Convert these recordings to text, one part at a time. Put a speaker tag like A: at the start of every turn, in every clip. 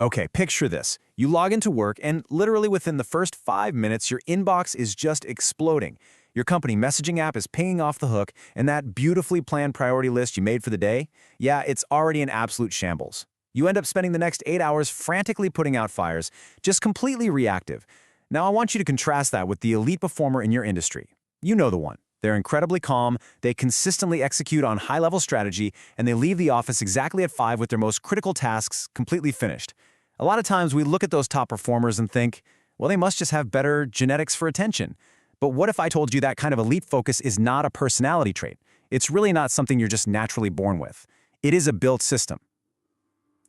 A: Okay, picture this. You log into work, and literally within the first 5 minutes, your inbox is just exploding. Your company messaging app is pinging off the hook, and that beautifully planned priority list you made for the day, yeah, it's already in absolute shambles. You end up spending the next 8 hours frantically putting out fires, just completely reactive. Now, I want you to contrast that with the elite performer in your industry. You know the one. They're incredibly calm, they consistently execute on high-level strategy, and they leave the office exactly at 5 with their most critical tasks completely finished. A lot of times we look at those top performers and think, well, they must just have better genetics for attention. But what if I told you that kind of elite focus is not a personality trait? It's really not something you're just naturally born with. It is a built system.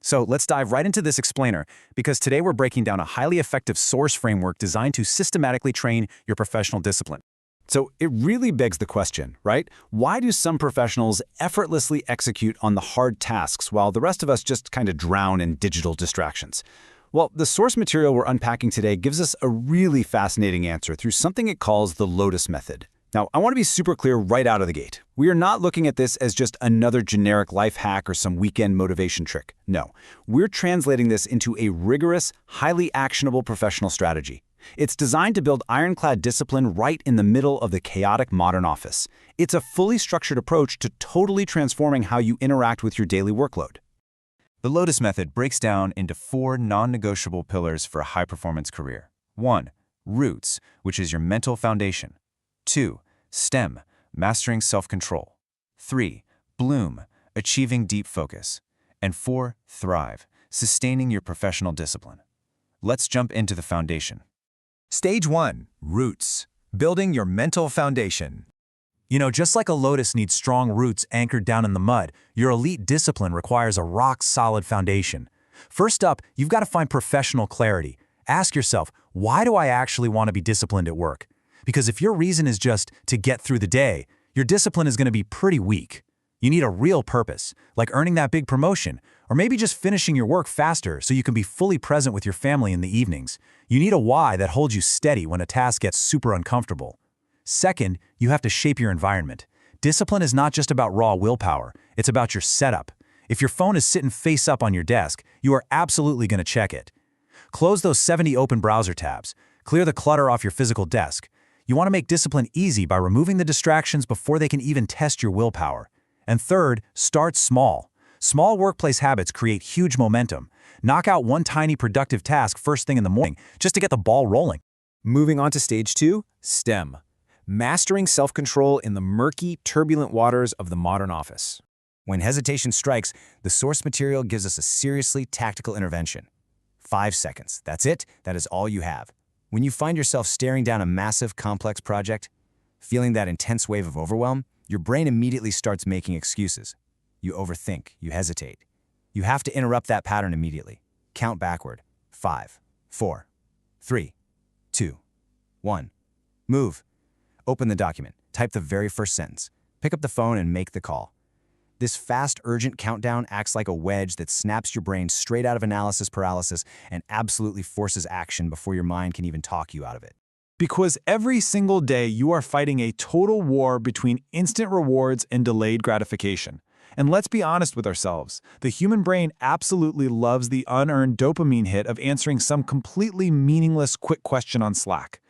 A: So let's dive right into this explainer, because today we're breaking down a highly effective source framework designed to systematically train your professional discipline. So it really begs the question, right? Why do some professionals effortlessly execute on the hard tasks while the rest of us just kind of drown in digital distractions? Well, the source material we're unpacking today gives us a really fascinating answer through something it calls the Lotus Method. Now, I want to be super clear right out of the gate. We are not looking at this as just another generic life hack or some weekend motivation trick. No, we're translating this into a rigorous, highly actionable professional strategy. It's designed to build ironclad discipline right in the middle of the chaotic modern office. It's a fully structured approach to totally transforming how you interact with your daily workload.
B: The Lotus Method breaks down into 4 non-negotiable pillars for a high-performance career. 1. Roots, which is your mental foundation. 2. STEM, mastering self-control. 3. Bloom, achieving deep focus. And 4. Thrive, sustaining your professional discipline. Let's jump into the foundation.
A: Stage 1. Roots. Building your mental foundation. You know, just like a lotus needs strong roots anchored down in the mud, your elite discipline requires a rock-solid foundation. First up, you've got to find professional clarity. Ask yourself, why do I actually want to be disciplined at work? Because if your reason is just to get through the day, your discipline is going to be pretty weak. You need a real purpose, like earning that big promotion, or maybe just finishing your work faster so you can be fully present with your family in the evenings. You need a why that holds you steady when a task gets super uncomfortable. Second, you have to shape your environment. Discipline is not just about raw willpower, it's about your setup. If your phone is sitting face up on your desk, you are absolutely going to check it. Close those 70 open browser tabs. Clear the clutter off your physical desk. You want to make discipline easy by removing the distractions before they can even test your willpower. And third, start small. Small workplace habits create huge momentum. Knock out one tiny productive task first thing in the morning just to get the ball rolling.
C: Moving on to stage 2, STEM. Mastering self-control in the murky, turbulent waters of the modern office.
B: When hesitation strikes, the source material gives us a seriously tactical intervention. 5 seconds. That's it. That is all you have. When you find yourself staring down a massive, complex project, feeling that intense wave of overwhelm, your brain immediately starts making excuses. You overthink. You hesitate. You have to interrupt that pattern immediately. Count backward. 5, 4, 3, 2, 1. Move. Open the document. Type the very first sentence. Pick up the phone and make the call. This fast, urgent countdown acts like a wedge that snaps your brain straight out of analysis paralysis and absolutely forces action before your mind can even talk you out of it.
A: Because every single day you are fighting a total war between instant rewards and delayed gratification. And let's be honest with ourselves, the human brain absolutely loves the unearned dopamine hit of answering some completely meaningless quick question on Slack.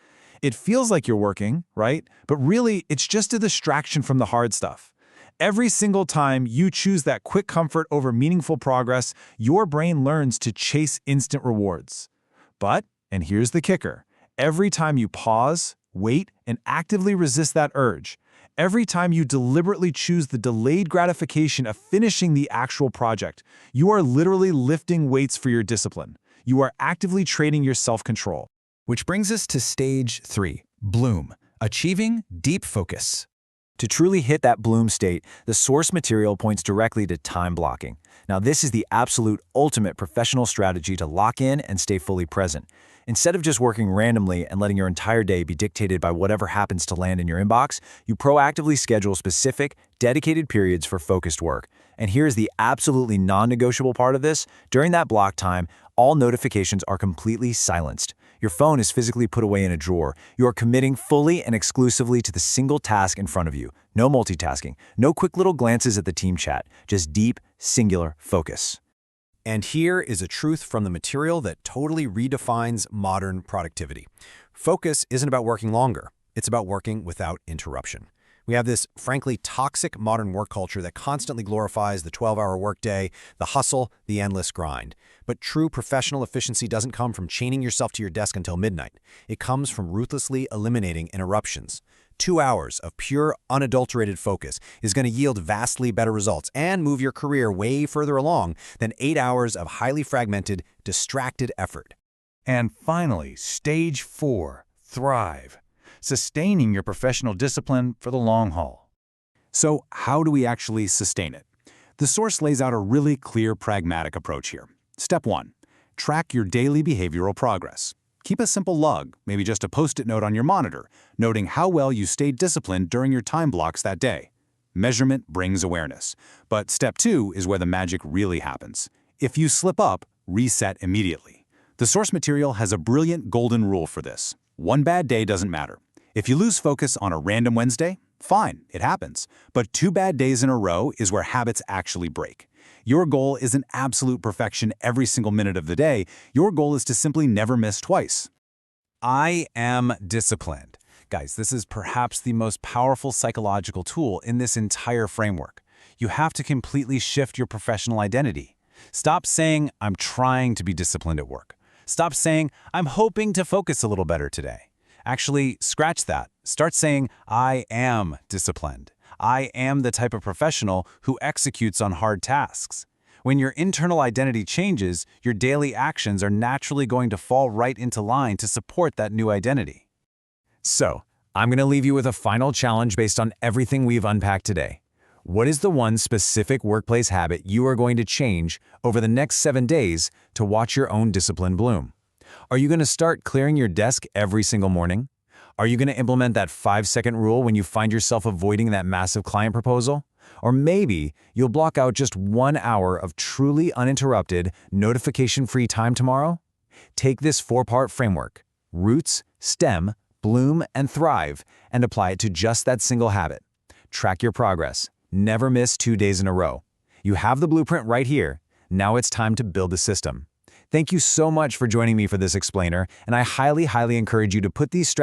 A: It feels like you're working, right? But really, it's just a distraction from the hard stuff. Every single time you choose that quick comfort over meaningful progress, your brain learns to chase instant rewards. But, and here's the kicker, every time you pause, wait, and actively resist that urge, every time you deliberately choose the delayed gratification of finishing the actual project, you are literally lifting weights for your discipline. You are actively training your self-control.
C: Which brings us to stage 3, Bloom, achieving deep focus. To truly hit that bloom state, the source material points directly to time blocking. Now, this is the absolute ultimate professional strategy to lock in and stay fully present. Instead of just working randomly and letting your entire day be dictated by whatever happens to land in your inbox, you proactively schedule specific, dedicated periods for focused work. And here's the absolutely non-negotiable part of this. During that block time, all notifications are completely silenced. Your phone is physically put away in a drawer. You are committing fully and exclusively to the single task in front of you. No multitasking, no quick little glances at the team chat, just deep, singular focus. And here is a truth from the material that totally redefines modern productivity. Focus isn't about working longer. It's about working without interruption. We have this, frankly, toxic modern work culture that constantly glorifies the 12-hour workday, the hustle, the endless grind. But true professional efficiency doesn't come from chaining yourself to your desk until midnight. It comes from ruthlessly eliminating interruptions. 2 hours of pure, unadulterated focus is going to yield vastly better results and move your career way further along than 8 hours of highly fragmented, distracted effort.
D: And finally, stage 4, thrive. Sustaining your professional discipline for the long haul.
A: So how do we actually sustain it? The source lays out a really clear, pragmatic approach here. Step 1. Track your daily behavioral progress. Keep a simple log, maybe just a post-it note on your monitor, noting how well you stayed disciplined during your time blocks that day. Measurement brings awareness. But step 2 is where the magic really happens. If you slip up, reset immediately. The source material has a brilliant golden rule for this. One bad day doesn't matter. If you lose focus on a random Wednesday, fine, it happens. But 2 bad days in a row is where habits actually break. Your goal isn't absolute perfection every single minute of the day. Your goal is to simply never miss twice. I am disciplined. Guys, this is perhaps the most powerful psychological tool in this entire framework. You have to completely shift your professional identity. Stop saying, I'm trying to be disciplined at work. Stop saying, I'm hoping to focus a little better today. Actually, scratch that. Start saying, I am disciplined. I am the type of professional who executes on hard tasks. When your internal identity changes, your daily actions are naturally going to fall right into line to support that new identity. So, I'm going to leave you with a final challenge based on everything we've unpacked today. What is the one specific workplace habit you are going to change over the next 7 days to watch your own discipline bloom? Are you going to start clearing your desk every single morning? Are you going to implement that 5-second rule when you find yourself avoiding that massive client proposal? Or maybe you'll block out just 1 hour of truly uninterrupted, notification-free time tomorrow? Take this 4-part framework, roots, stem, bloom, and thrive, and apply it to just that single habit. Track your progress. Never miss 2 days in a row. You have the blueprint right here. Now it's time to build a system. Thank you so much for joining me for this explainer, and I highly encourage you to put these strategies